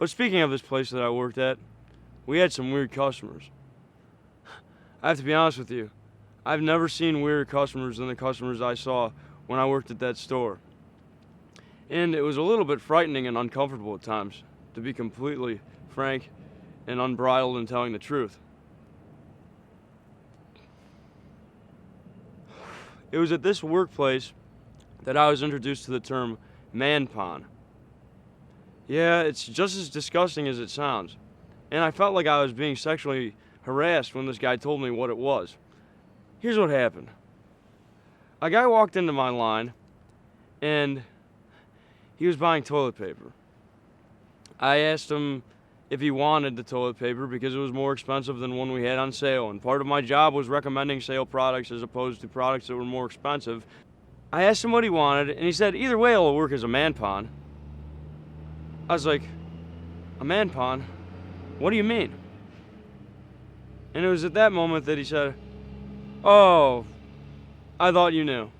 But speaking of this place that I worked at, we had some weird customers. I have to be honest with you. I've never seen weirder customers than the customers I saw when I worked at that store. And it was a little bit frightening and uncomfortable at times, to be completely frank and unbridled in telling the truth. It was at this workplace that I was introduced to the term Manpon. Yeah, it's just as disgusting as it sounds. And I felt like I was being sexually harassed when this guy told me what it was. Here's what happened. A guy walked into my line, and he was buying toilet paper. I asked him if he wanted the toilet paper because it was more expensive than one we had on sale, and part of my job was recommending sale products as opposed to products that were more expensive. I asked him what he wanted, and he said, either way it'll work as a Manpon. I was like, a Manpon? What do you mean? And it was at that moment that he said, oh, I thought you knew.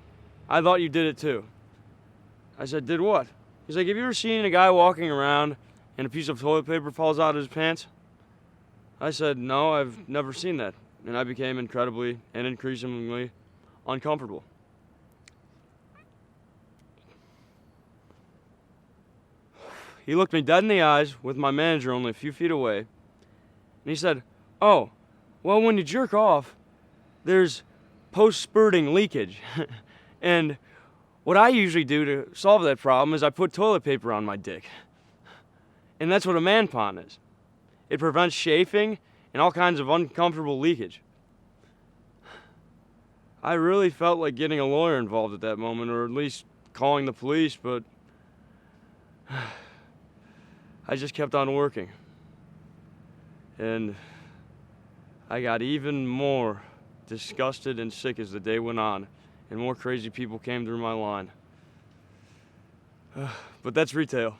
I thought you did it too. I said, did what? He's like, have you ever seen a guy walking around and a piece of toilet paper falls out of his pants? I said, no, I've never seen that. And I became incredibly and increasingly uncomfortable. He looked me dead in the eyes with my manager only a few feet away. And he said, oh, well, when you jerk off, there's post-spurting leakage. And what I usually do to solve that problem is I put toilet paper on my dick. And that's what a Manpon is. It prevents chafing and all kinds of uncomfortable leakage. I really felt like getting a lawyer involved at that moment, or at least calling the police, but I just kept on working. And I got even more disgusted and sick as the day went on, and more crazy people came through my line. But that's retail.